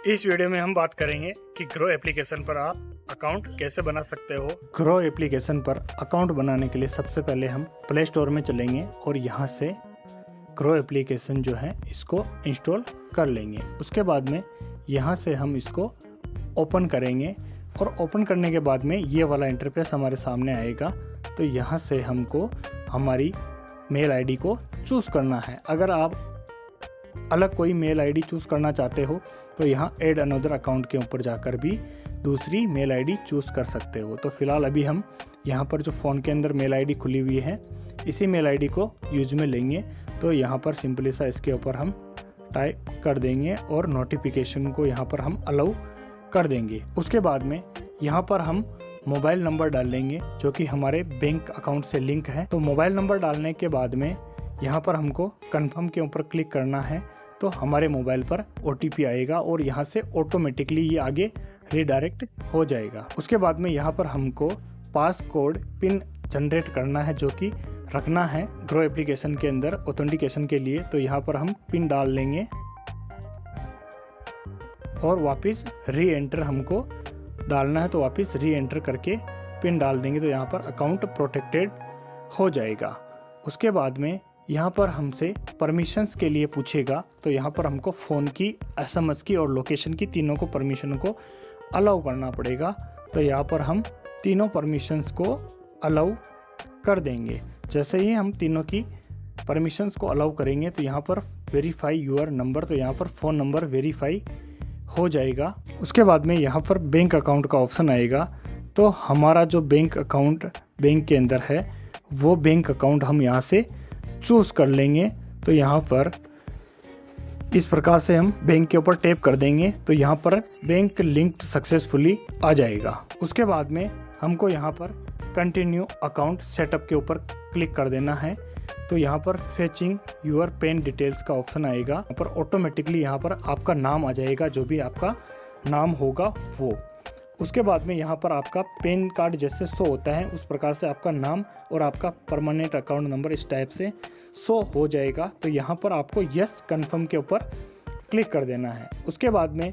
इस वीडियो में हम बात करेंगे कि ग्रो एप्लीकेशन पर आप अकाउंट कैसे बना सकते हो। ग्रो एप्लीकेशन पर अकाउंट बनाने के लिए सबसे पहले हम प्ले स्टोर में चलेंगे और यहाँ से ग्रो एप्लीकेशन जो है इसको इंस्टॉल कर लेंगे। उसके बाद में यहाँ से हम इसको ओपन करेंगे और ओपन करने के बाद में ये वाला इंटरफेस हमारे सामने आएगा। तो यहाँ से हमको हमारी मेल आईडी को चूज़ करना है। अगर आप अलग कोई मेल आईडी चूज़ करना चाहते हो तो यहाँ ऐड अनदर अकाउंट के ऊपर जाकर भी दूसरी मेल आईडी चूज़ कर सकते हो। तो फिलहाल अभी हम यहाँ पर जो फ़ोन के अंदर मेल आईडी खुली हुई है इसी मेल आईडी को यूज में लेंगे। तो यहाँ पर सिंपली सा इसके ऊपर हम टाइप कर देंगे और नोटिफिकेशन को यहाँ पर हम अलाउ कर देंगे। उसके बाद में यहाँ पर हम मोबाइल नंबर डाल लेंगे जो कि हमारे बैंक अकाउंट से लिंक है। तो मोबाइल नंबर डालने के बाद में यहाँ पर हमको कन्फर्म के ऊपर क्लिक करना है। तो हमारे मोबाइल पर OTP आएगा और यहाँ से ऑटोमेटिकली ये आगे रीडायरेक्ट हो जाएगा। उसके बाद में यहाँ पर हमको पास कोड पिन जनरेट करना है जो कि रखना है ग्रो एप्लीकेशन के अंदर ऑथेंटिकेशन के लिए। तो यहाँ पर हम पिन डाल लेंगे और वापस री एंटर हमको डालना है। तो वापस री एंटर करके पिन डाल देंगे तो यहाँ पर अकाउंट प्रोटेक्टेड हो जाएगा। उसके बाद में यहाँ पर हमसे परमिशंस के लिए पूछेगा। तो यहाँ पर हमको फ़ोन की, SMS की और लोकेशन की तीनों को परमिशन को अलाउ करना पड़ेगा। तो यहाँ पर हम तीनों परमिशंस को अलाउ कर देंगे। जैसे ही हम तीनों की परमिशंस को अलाउ करेंगे तो यहाँ पर वेरीफाई यूर नंबर, तो यहाँ पर फ़ोन नंबर वेरीफाई हो जाएगा। उसके बाद में यहाँ पर बैंक अकाउंट का ऑप्शन आएगा। तो हमारा जो बैंक अकाउंट बैंक के अंदर है वो बैंक अकाउंट हम यहाँ से चूज़ कर लेंगे। तो यहाँ पर इस प्रकार से हम बैंक के ऊपर टैप कर देंगे तो यहाँ पर बैंक लिंक्ड सक्सेसफुली आ जाएगा। उसके बाद में हमको यहाँ पर कंटिन्यू अकाउंट सेटअप के ऊपर क्लिक कर देना है। तो यहाँ पर फेचिंग यूर पेन डिटेल्स का ऑप्शन आएगा। यहाँ पर ऑटोमेटिकली यहाँ पर आपका नाम आ जाएगा, जो भी आपका नाम होगा वो। उसके बाद में यहाँ पर आपका पैन कार्ड जैसे शो होता है उस प्रकार से आपका नाम और आपका परमानेंट अकाउंट नंबर इस टाइप से शो हो जाएगा। तो यहाँ पर आपको यस कन्फर्म के ऊपर क्लिक कर देना है। उसके बाद में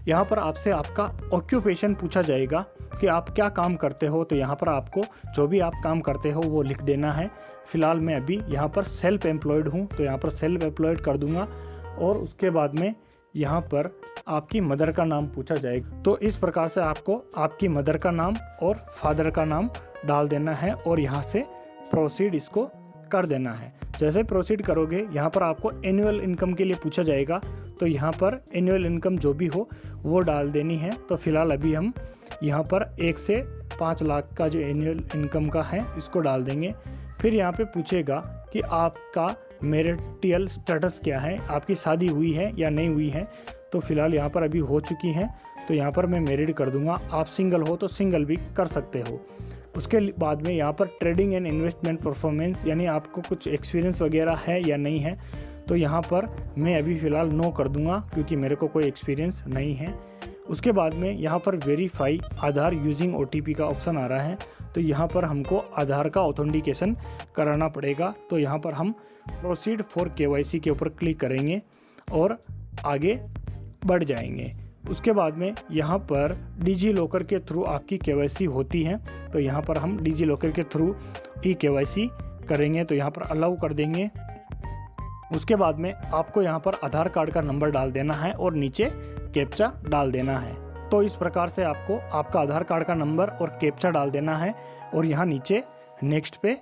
यहाँ पर आपसे आपका ऑक्यूपेशन पूछा जाएगा कि आप क्या काम करते हो। तो यहाँ पर आपको जो भी आप काम करते हो वो लिख देना है। फ़िलहाल मैं अभी यहाँ पर सेल्फ एम्प्लॉयड हूँ तो यहाँ पर सेल्फ एम्प्लॉयड कर दूँगा। और उसके बाद में यहाँ पर आपकी मदर का नाम पूछा जाएगा। तो इस प्रकार से आपको आपकी मदर का नाम और फादर का नाम डाल देना है और यहाँ से प्रोसीड इसको कर देना है। जैसे प्रोसीड करोगे यहाँ पर आपको एनुअल इनकम के लिए पूछा जाएगा। तो यहाँ पर एनुअल इनकम जो भी हो वो डाल देनी है। तो फिलहाल अभी हम यहाँ पर 1 से 5 लाख का जो एनुअल इनकम का है इसको डाल देंगे। फिर यहाँ पे पूछेगा कि आपका मैरिटल स्टेटस क्या है, आपकी शादी हुई है या नहीं हुई है। तो फिलहाल यहाँ पर अभी हो चुकी है तो यहाँ पर मैं मैरिड कर दूंगा। आप सिंगल हो तो सिंगल भी कर सकते हो। उसके बाद में यहाँ पर ट्रेडिंग एंड इन्वेस्टमेंट परफॉर्मेंस यानी आपको कुछ एक्सपीरियंस वगैरह है या नहीं है। तो यहाँ पर मैं अभी फ़िलहाल नो कर दूंगा क्योंकि मेरे को कोई एक्सपीरियंस नहीं है। उसके बाद में यहाँ पर वेरीफाई आधार यूजिंग OTP का ऑप्शन आ रहा है। तो यहाँ पर हमको आधार का ऑथेंटिकेशन कराना पड़ेगा। तो यहाँ पर हम प्रोसीड फॉर KYC के ऊपर क्लिक करेंगे और आगे बढ़ जाएंगे। उसके बाद में यहाँ पर डिजी लॉकर के थ्रू आपकी KYC होती है। तो यहाँ पर हम डिजी लॉकर के थ्रू KYC करेंगे। तो यहाँ पर अलाउ कर देंगे। उसके बाद में आपको यहाँ पर आधार कार्ड का नंबर डाल देना है और नीचे कैप्चा डाल देना है। तो इस प्रकार से आपको आपका आधार कार्ड का नंबर और कैप्चा डाल देना है और यहाँ नीचे नेक्स्ट पे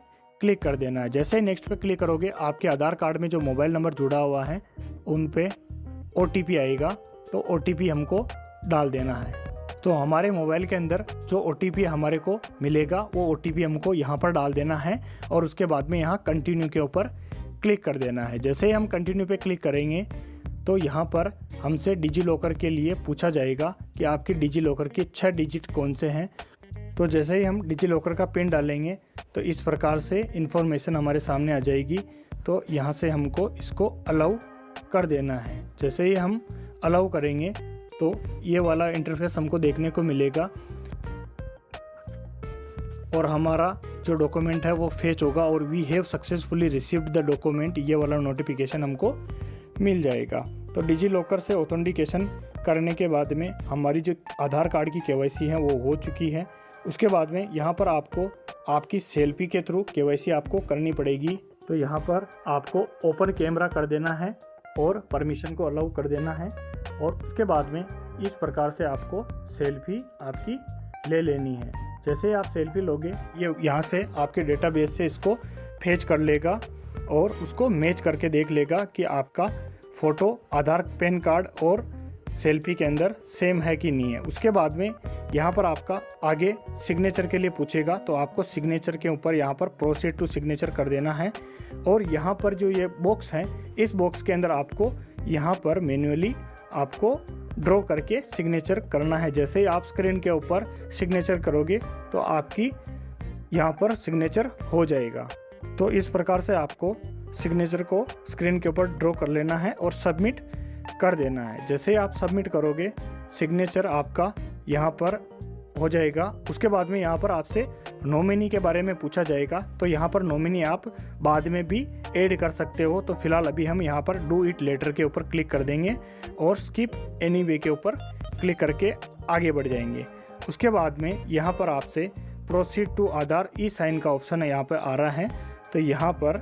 क्लिक कर देना है। जैसे ही नेक्स्ट पे क्लिक करोगे आपके आधार कार्ड में जो मोबाइल नंबर जुड़ा हुआ है उन पे OTP आएगा। तो OTP हमको डाल देना है। तो हमारे मोबाइल के अंदर जो OTP हमारे को मिलेगा वो OTP हमको यहाँ पर डाल देना है और उसके बाद में यहाँ कंटिन्यू के ऊपर क्लिक कर देना है। जैसे ही हम कंटिन्यू पे क्लिक करेंगे तो यहाँ पर हमसे डिजी लॉकर के लिए पूछा जाएगा कि आपकी डिजी लॉकर के 6 डिजिट कौन से हैं। तो जैसे ही हम डिजी लॉकर का पिन डालेंगे तो इस प्रकार से इन्फॉर्मेशन हमारे सामने आ जाएगी। तो यहाँ से हमको इसको अलाउ कर देना है। जैसे ही हम अलाउ करेंगे तो ये वाला इंटरफेस हमको देखने को मिलेगा और हमारा जो डॉक्यूमेंट है वो फेच होगा और we have successfully received the document, ये वाला नोटिफिकेशन हमको मिल जाएगा। तो डिजी लॉकर से ऑथेंटिकेशन करने के बाद में हमारी जो आधार कार्ड की केवाईसी है वो हो चुकी है। उसके बाद में यहाँ पर आपको आपकी सेल्फी के थ्रू केवाईसी आपको करनी पड़ेगी। तो यहाँ पर आपको ओपन कैमरा कर देना है और परमिशन को अलाउ कर देना है और उसके बाद में इस प्रकार से आपको सेल्फी आपकी ले लेनी है। जैसे ही आप सेल्फी लोगे ये यहाँ से आपके डेटाबेस से इसको फेच कर लेगा और उसको मैच करके देख लेगा कि आपका फ़ोटो आधार पैन कार्ड और सेल्फी के अंदर सेम है कि नहीं है। उसके बाद में यहाँ पर आपका आगे सिग्नेचर के लिए पूछेगा, तो आपको सिग्नेचर के ऊपर यहाँ पर प्रोसीड टू सिग्नेचर कर देना है। और यहाँ पर जो ये बॉक्स है, इस बॉक्स के अंदर आपको यहाँ पर मैन्युअली आपको ड्रॉ करके सिग्नेचर करना है। जैसे ही आप स्क्रीन के ऊपर सिग्नेचर करोगे तो आपकी यहाँ पर सिग्नेचर हो जाएगा। तो इस प्रकार से आपको सिग्नेचर को स्क्रीन के ऊपर ड्रॉ कर लेना है और सबमिट कर देना है। जैसे ही आप सबमिट करोगे सिग्नेचर आपका यहाँ पर हो जाएगा। उसके बाद में यहाँ पर आपसे नॉमिनी के बारे में पूछा जाएगा, तो यहाँ पर नॉमिनी आप बाद में भी ऐड कर सकते हो। तो फिलहाल अभी हम यहाँ पर डू इट लेटर के ऊपर क्लिक कर देंगे और स्किप एनी वे के ऊपर क्लिक करके आगे बढ़ जाएंगे। उसके बाद में यहाँ पर आपसे proceed to Aadhaar e sign का ऑप्शन है यहाँ पर आ रहा है, तो यहाँ पर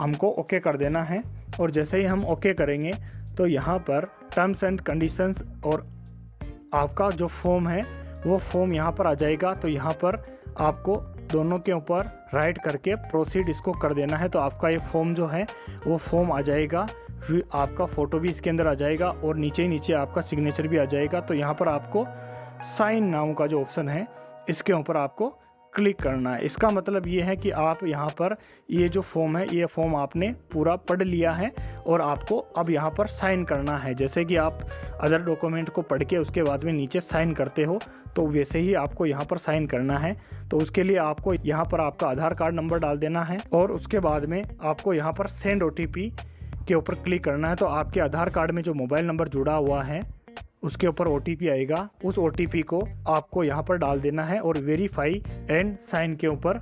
हमको ओके कर देना है। और जैसे ही हम ओके करेंगे तो यहाँ पर टर्म्स एंड कंडीशंस और आपका जो फॉर्म है वो फॉर्म यहाँ पर आ जाएगा। तो यहाँ पर आपको दोनों के ऊपर राइट करके प्रोसीड इसको कर देना है। तो आपका ये फॉर्म जो है वो फॉर्म आ जाएगा, फिर आपका फ़ोटो भी इसके अंदर आ जाएगा और नीचे ही नीचे आपका सिग्नेचर भी आ जाएगा। तो यहाँ पर आपको साइन नाउ का जो ऑप्शन है इसके ऊपर आपको क्लिक करना है। इसका मतलब ये है कि आप यहाँ पर ये जो फॉर्म है ये फॉर्म आपने पूरा पढ़ लिया है और आपको अब यहाँ पर साइन करना है। जैसे कि आप अदर डॉक्यूमेंट को पढ़ के उसके बाद में नीचे साइन करते हो, तो वैसे ही आपको यहाँ पर साइन करना है। तो उसके लिए आपको यहाँ पर आपका आधार कार्ड नंबर डाल देना है और उसके बाद में आपको यहाँ पर सेंड OTP के ऊपर क्लिक करना है। तो आपके आधार कार्ड में जो मोबाइल नंबर जुड़ा हुआ है उसके ऊपर OTP आएगा, उस OTP को आपको यहाँ पर डाल देना है और वेरीफाई एंड साइन के ऊपर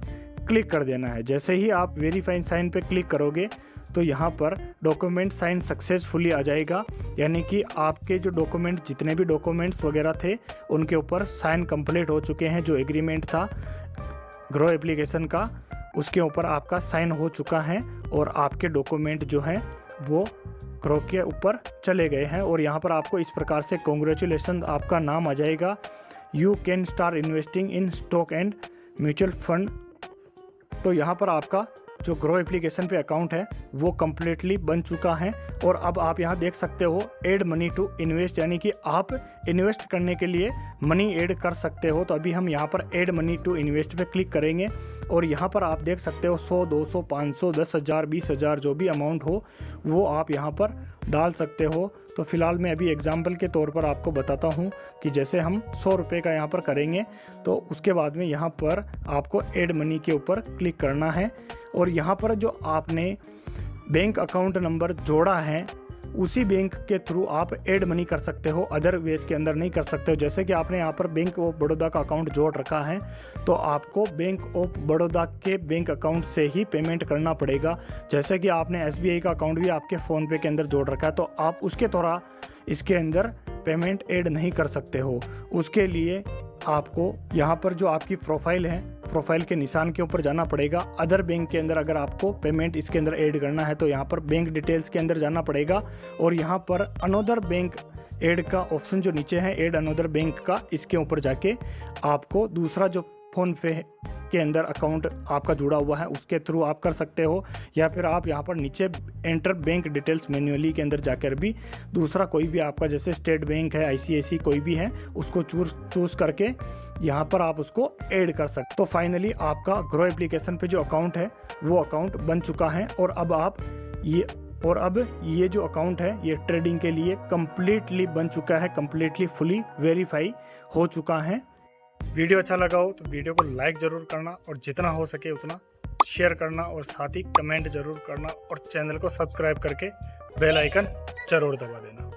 क्लिक कर देना है। जैसे ही आप वेरीफाई एंड साइन पे क्लिक करोगे तो यहाँ पर डॉक्यूमेंट साइन सक्सेसफुली आ जाएगा, यानी कि आपके जो डॉक्यूमेंट जितने भी डॉक्यूमेंट्स वगैरह थे उनके ऊपर साइन कंप्लीट हो चुके हैं। जो एग्रीमेंट था ग्रो एप्लीकेशन का उसके ऊपर आपका साइन हो चुका है और आपके डॉक्यूमेंट जो हैं वो ग्रो के ऊपर चले गए हैं। और यहाँ पर आपको इस प्रकार से कॉन्ग्रेचुलेसन आपका नाम आ जाएगा, you can start investing in stock and mutual fund. तो यहाँ पर आपका जो ग्रो एप्लीकेशन पे अकाउंट है वो कम्प्लीटली बन चुका है। और अब आप यहाँ देख सकते हो ऐड मनी टू इन्वेस्ट, यानी कि आप इन्वेस्ट करने के लिए मनी ऐड कर सकते हो। तो अभी हम यहाँ पर ऐड मनी टू इन्वेस्ट पे क्लिक करेंगे और यहाँ पर आप देख सकते हो 100, 200, 500, 10,000, 20,000 जो भी अमाउंट हो वो आप यहाँ पर डाल सकते हो। तो फिलहाल मैं अभी एग्जाम्पल के तौर पर आपको बताता हूँ कि जैसे हम 100 रुपये का यहाँ पर करेंगे तो उसके बाद में यहाँ पर आपको ऐड मनी के ऊपर क्लिक करना है और यहाँ पर जो आपने बैंक अकाउंट नंबर जोड़ा है उसी बैंक के थ्रू आप ऐड मनी कर सकते हो, अदर वेज के अंदर नहीं कर सकते हो। जैसे कि आपने यहाँ पर बैंक ऑफ बड़ौदा का अकाउंट जोड़ रखा है तो आपको बैंक ऑफ बड़ौदा के बैंक अकाउंट से ही पेमेंट करना पड़ेगा। जैसे कि आपने SBI का अकाउंट भी आपके फ़ोनपे के अंदर जोड़ रखा है तो आप उसके द्वारा इसके अंदर पेमेंट ऐड नहीं कर सकते हो। उसके लिए आपको यहाँ पर जो आपकी प्रोफाइल है, प्रोफाइल के निशान के ऊपर जाना पड़ेगा। अदर बैंक के अंदर अगर आपको पेमेंट इसके अंदर ऐड करना है तो यहाँ पर बैंक डिटेल्स के अंदर जाना पड़ेगा और यहाँ पर अनदर बैंक ऐड का ऑप्शन जो नीचे है ऐड अनदर बैंक का, इसके ऊपर जाके आपको दूसरा जो फ़ोनपे के अंदर अकाउंट आपका जुड़ा हुआ है उसके थ्रू आप कर सकते हो, या फिर आप यहाँ पर नीचे एंटर बैंक डिटेल्स मैन्युअली के अंदर जाकर भी दूसरा कोई भी आपका जैसे स्टेट बैंक है, ICICI कोई भी है उसको चूज़ करके यहाँ पर आप उसको ऐड कर सकते। तो फाइनली आपका ग्रो एप्लीकेशन पे जो अकाउंट है वो अकाउंट बन चुका है और अब ये जो अकाउंट है ये ट्रेडिंग के लिए कम्प्लीटली बन चुका है, कम्प्लीटली फुली वेरीफाई हो चुका है। वीडियो अच्छा लगा हो तो वीडियो को लाइक ज़रूर करना और जितना हो सके उतना शेयर करना और साथ ही कमेंट ज़रूर करना और चैनल को सब्सक्राइब करके बेल आइकन ज़रूर दबा देना।